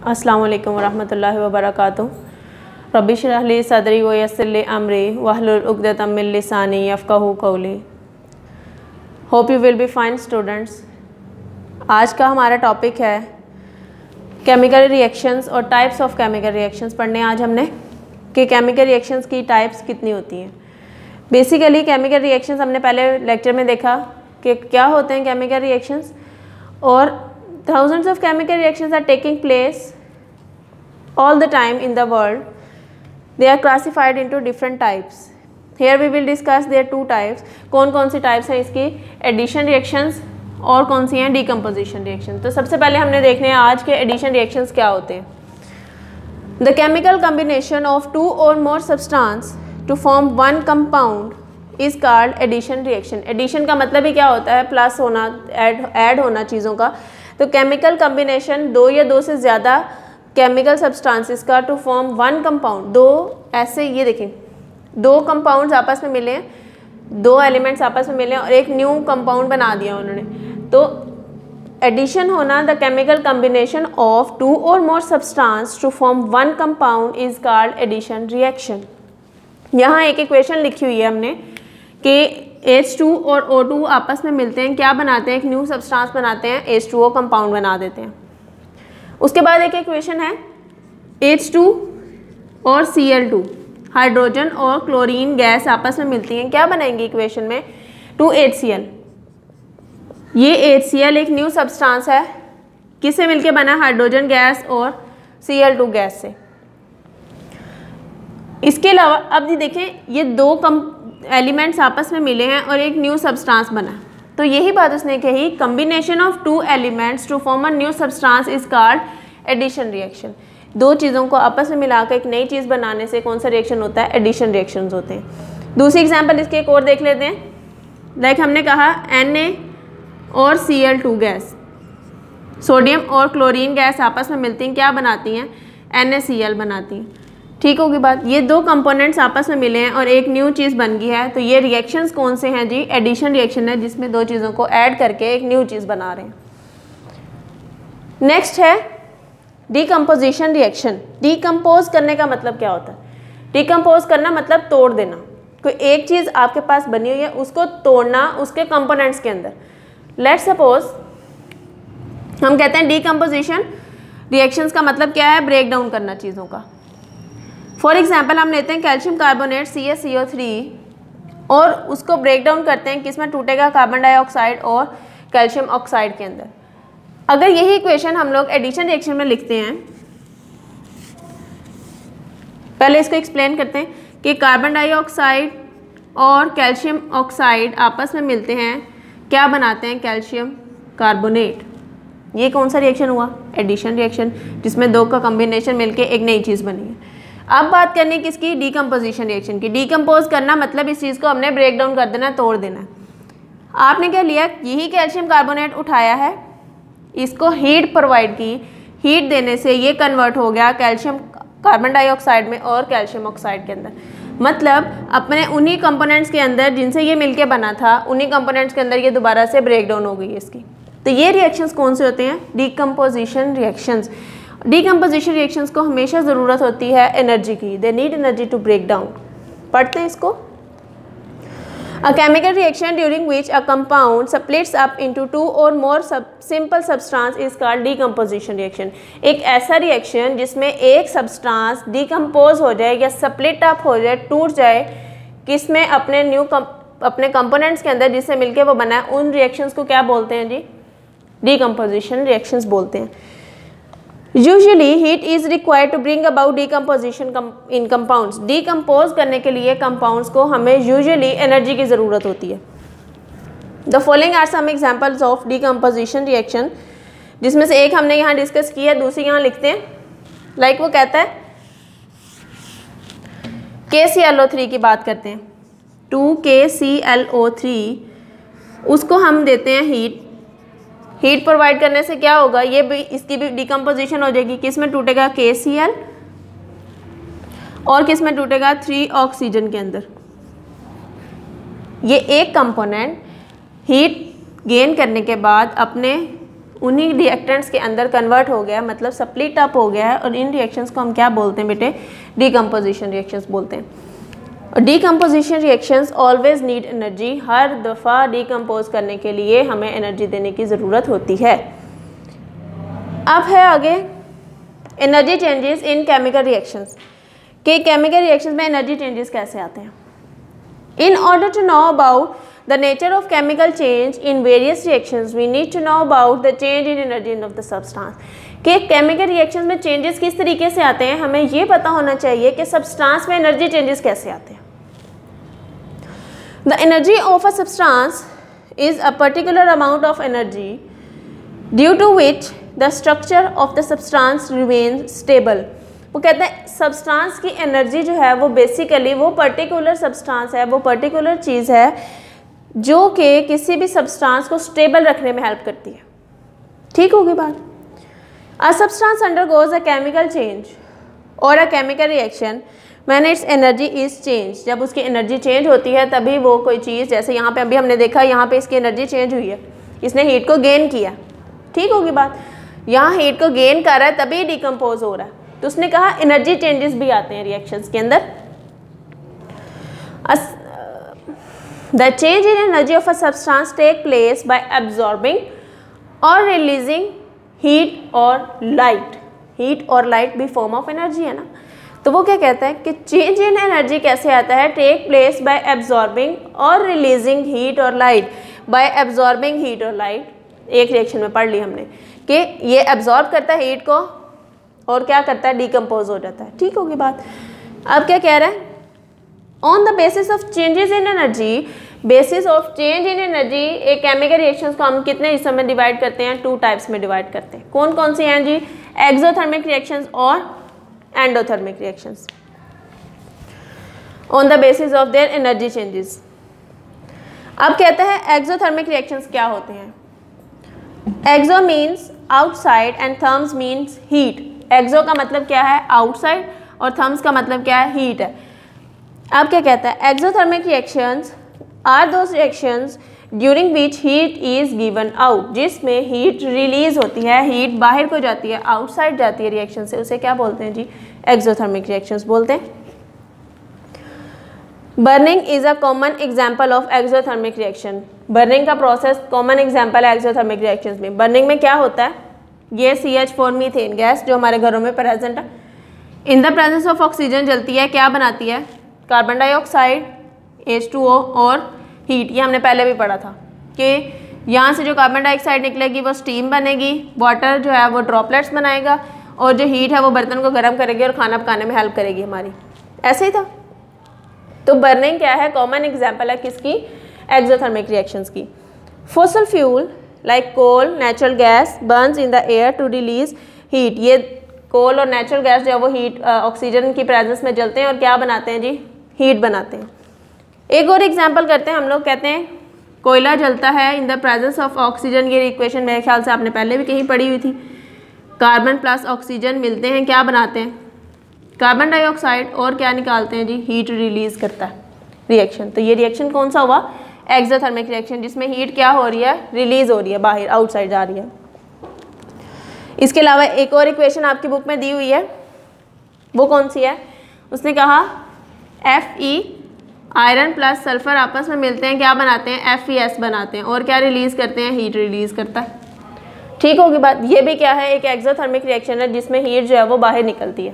अस्सलामु अलैकुम वरहमतुल्लाहि वबरकातुहू। रब्बि इश्रह ली सदरी व यस्सिर ली अमरी वहलुल उक़दतम मिन लिसानी यफ़क़हू क़ौली। Hope you will be fine students. आज का हमारा टॉपिक है केमिकल रिएक्शंस और टाइप्स ऑफ केमिकल रिएक्शंस पढ़ने आज हमने कि केमिकल रिएक्शंस की टाइप्स कितनी होती हैं। बेसिकली केमिकल रिएक्शंस हमने पहले लेक्चर में देखा कि क्या होते हैं केमिकल रिएक्शंस, और thousands of chemical reactions are taking place all the time in the world. They are classified into different types. Here we will discuss their two types. कौन कौन सी टाइप्स हैं इसकी, एडिशन रिएक्शंस और कौन सी हैं decomposition reactions. तो सबसे पहले हमने देखने हैं आज के एडिशन रिएक्शंस क्या होते हैं। The chemical combination of two or more substance to form one compound is called addition reaction. Addition का मतलब ही क्या होता है, प्लस होना, ऐड होना चीज़ों का। तो केमिकल कम्बिनेशन दो या दो से ज़्यादा केमिकल सब्सटेंसेस का टू फॉर्म वन कंपाउंड। दो ऐसे, ये देखें, दो कंपाउंड्स आपस में मिले हैं, दो एलिमेंट्स आपस में मिले हैं और एक न्यू कंपाउंड बना दिया उन्होंने। तो एडिशन होना, the chemical combination of two or more substance to form one compound is called addition reaction. यहाँ एक इक्वेशन लिखी हुई है हमने कि H2 और O2 आपस में मिलते हैं, क्या बनाते हैं, एक न्यू सब्सटेंस बनाते हैं, H2O कंपाउंड बना देते हैं। उसके बाद एक इक्वेशन है H2 और Cl2, हाइड्रोजन और क्लोरीन गैस आपस में मिलती हैं, क्या बनाएंगी इक्वेशन में, 2HCl। ये HCl एक न्यू सब्सटेंस है, किससे मिलके बना, हाइड्रोजन गैस और Cl2 गैस से। इसके अलावा अब ये देखें, ये दो एलिमेंट्स आपस में मिले हैं और एक न्यू सब्सटेंस बना। तो यही बात उसने कही, combination of two elements to form a new substance is called addition reaction. दो चीज़ों को आपस में मिलाकर एक नई चीज़ बनाने से कौन सा रिएक्शन होता है, एडिशन रिएक्शंस होते हैं। दूसरी एग्जांपल इसके एक और देख लेते हैं। लाइक हमने कहा Na और Cl2 गैस, सोडियम और क्लोरीन गैस आपस में मिलती हैं, क्या बनाती हैं, NaCl बनाती हैं। ठीक होगी बात। ये दो कंपोनेंट्स आपस में मिले हैं और एक न्यू चीज़ बन गई है। तो ये रिएक्शंस कौन से हैं जी, एडिशन रिएक्शन है, जिसमें दो चीज़ों को ऐड करके एक न्यू चीज़ बना रहे हैं। नेक्स्ट है डीकम्पोजिशन रिएक्शन। डीकम्पोज करने का मतलब क्या होता है, डीकम्पोज करना मतलब तोड़ देना। कोई एक चीज़ आपके पास बनी हुई है, उसको तोड़ना उसके कंपोनेंट्स के अंदर। लेट्स सपोज हम कहते हैं डीकम्पोजिशन रिएक्शंस का मतलब क्या है, ब्रेक डाउन करना चीज़ों का। फॉर एग्जाम्पल हम लेते हैं कैल्शियम कार्बोनेट CaCO3 और उसको ब्रेक डाउन करते हैं, किसमें टूटेगा, कार्बन डाइऑक्साइड और कैल्शियम ऑक्साइड के अंदर। अगर यही इक्वेशन हम लोग एडिशन रिएक्शन में लिखते हैं, पहले इसको एक्सप्लेन करते हैं कि कार्बन डाइऑक्साइड और कैल्शियम ऑक्साइड आपस में मिलते हैं, क्या बनाते हैं, कैल्शियम कार्बोनेट। ये कौन सा रिएक्शन हुआ, एडिशन रिएक्शन, जिसमें दो का कॉम्बिनेशन मिलके एक नई चीज़ बनी है। अब बात करनी है किसकी, डीकम्पोजिशन रिएक्शन की। डीकम्पोज करना मतलब इस चीज़ को हमने ब्रेक डाउन कर देना, तोड़ देना। आपने क्या लिया, यही कैल्शियम कार्बोनेट उठाया है, इसको हीट प्रोवाइड की, हीट देने से ये कन्वर्ट हो गया कैल्शियम कार्बन डाइऑक्साइड में और कैल्शियम ऑक्साइड के अंदर। मतलब अपने उन्हीं कंपोनेंट्स के अंदर जिनसे ये मिलके बना था, उन्हीं कंपोनेंट्स के अंदर ये दोबारा से ब्रेक डाउन हो गई इसकी। तो ये रिएक्शंस कौन से होते हैं, डीकम्पोजिशन रिएक्शंस। डीकम्पोजिशन रिएक्शंस को हमेशा ज़रूरत होती है एनर्जी की, they need energy to break down. पढ़ते हैं इसको। A chemical reaction during which a compound splits up into two or more simple substance is called decomposition reaction. एक ऐसा रिएक्शन जिसमें एक सब्सटेंस डीकम्पोज हो जाए या स्प्लिट अप हो जाए, टूट जाए, किसमें, अपने कंपोनेंट्स के अंदर जिससे मिलके वो बना है, उन रिएक्शंस को क्या बोलते हैं जी, डीकम्पोजिशन रिएक्शंस बोलते हैं। Usually heat is required to bring about decomposition in compounds. Decompose करने के लिए compounds को हमें usually energy की ज़रूरत होती है। The following are some examples of decomposition reaction, जिसमें से एक हमने यहाँ डिस्कस किया, दूसरी यहाँ लिखते हैं। लाइक वो कहता है KClO3 की बात करते हैं, 2KClO3, उसको हम देते हैं हीट। हीट प्रोवाइड करने से क्या होगा, ये भी, इसकी भी डिकम्पोजिशन हो जाएगी, किस में टूटेगा, KCl, और किस में टूटेगा, 3 ऑक्सीजन के अंदर। ये एक कंपोनेंट हीट गेन करने के बाद अपने उन्हीं रिएक्टेंट्स के अंदर कन्वर्ट हो गया, मतलब स्प्लिट अप हो गया है, और इन रिएक्शंस को हम क्या बोलते हैं बेटे? डीकम्पोजिशन रिएक्शंस बोलते हैं। Decomposition reactions always need energy, हर दफ़ा डीकम्पोज करने के लिए हमें एनर्जी देने की ज़रूरत होती है। अब है आगे energy changes in chemical reactions, कि केमिकल रिएक्शंस में एनर्जी चेंजेस कैसे आते हैं। In order to know about the nature of chemical change in various reactions we need to know about the change in energy of the substance, कि chemical reactions में changes किस तरीके से आते हैं, हमें ये पता होना चाहिए कि सब्सटेंस में एनर्जी चेंजेस कैसे आते हैं। The energy of a substance is a particular amount of energy due to which the structure of the substance remains stable. वो कहते हैं सब्सटेंस की एनर्जी जो है वो बेसिकली वो पर्टिकुलर सब्सटेंस है, वो पर्टिकुलर चीज़ है जो कि किसी भी सब्सटेंस को स्टेबल रखने में हेल्प करती है। ठीक होगी बात। A substance undergoes a chemical change or a chemical reaction when its energy is change, जब उसकी एनर्जी चेंज होती है तभी वो कोई चीज़, जैसे यहाँ पे अभी हमने देखा यहाँ पे इसकी एनर्जी चेंज हुई है, इसने हीट को गेन किया। ठीक होगी बात। यहाँ हीट को गेन कर रहा है तभी डिकम्पोज हो रहा है, तो उसने कहा एनर्जी चेंजेस भी आते हैं रिएक्शंस के अंदर। The change in energy of a substance take place by absorbing or releasing heat or light. Heat और light भी form of energy है ना। तो वो क्या कहता है कि change in energy कैसे आता है? Take place by absorbing or releasing heat or light. By absorbing heat or light, एक रिएक्शन में पढ़ ली हमने कि ये absorb करता है हीट को और क्या करता है? डिकम्पोज हो जाता है। ठीक होगी बात। अब क्या कह रहा है? On the basis of changes in energy, basis of change in energy एक केमिकल रिएक्शंस को हम कितने हिस्सों में डिवाइड करते हैं? 2 टाइप्स में डिवाइड करते हैं। कौन कौन सी हैं जी? एक्सोथर्मिक रिएक्शंस और endothermic reactions, on the basis of their energy changes. अब कहते हैं एक्सोथर्मिक रिएक्शंस क्या होते हैं? Exo means outside and therms means heat. Exo का मतलब क्या है? आउटसाइड, और थर्म्स का मतलब क्या है? हीट है। अब क्या कहता है? Exothermic reactions are those reactions during which heat is given out, जिसमें हीट रिलीज होती है, हीट बाहर को जाती है, आउटसाइड जाती है रिएक्शन से, उसे क्या बोलते हैं जी? एक्सोथर्मिक रिएक्शंस बोलते हैं। Burning is a common example of exothermic reaction. Burning का प्रोसेस कॉमन एग्जाम्पल है एक्सोथर्मिक रिएक्शंस में। बर्निंग में क्या होता है? ये CH4 मीथेन गैस जो हमारे घरों में प्रेजेंट है, in the presence of oxygen जलती है, क्या बनाती है? कार्बन डाइऑक्साइड, H2O और हीट। ये हमने पहले भी पढ़ा था कि यहाँ से जो कार्बन डाइऑक्साइड निकलेगी वो स्टीम बनेगी, वाटर जो है वो ड्रॉपलेट्स बनाएगा, और जो हीट है वो बर्तन को गर्म करेगी और खाना पकाने में हेल्प करेगी हमारी। ऐसे ही था। तो बर्निंग क्या है? कॉमन एग्जाम्पल है किसकी? एक्सोथर्मिक रिएक्शंस की। Fossil fuel like coal, natural gas burns in the air to release heat. ये कोल और नेचुरल गैस जो है वो हीट ऑक्सीजन की प्रेजेंस में जलते हैं और क्या बनाते हैं जी? हीट बनाते हैं। एक और एग्जांपल करते हैं हम लोग, कहते हैं कोयला जलता है in the presence of oxygen. ये इक्वेशन मेरे ख्याल से आपने पहले भी कहीं पढ़ी हुई थी। कार्बन प्लस ऑक्सीजन मिलते हैं, क्या बनाते हैं? कार्बन डाइऑक्साइड, और क्या निकालते हैं जी? हीट रिलीज करता है रिएक्शन। तो ये रिएक्शन कौन सा हुआ? एक्सोथर्मिक रिएक्शन, जिसमें हीट क्या हो रही है? रिलीज हो रही है, बाहर आउटसाइड जा रही है। इसके अलावा एक और इक्वेशन आपकी बुक में दी हुई है, वो कौन सी है? उसने कहा Fe आयरन प्लस सल्फर आपस में मिलते हैं, क्या बनाते हैं? FeS बनाते हैं, और क्या रिलीज करते हैं? हीट रिलीज करता है। ठीक होगी बात। ये भी क्या है? एक एक्सोथर्मिक रिएक्शन है जिसमें हीट जो है वो बाहर निकलती है।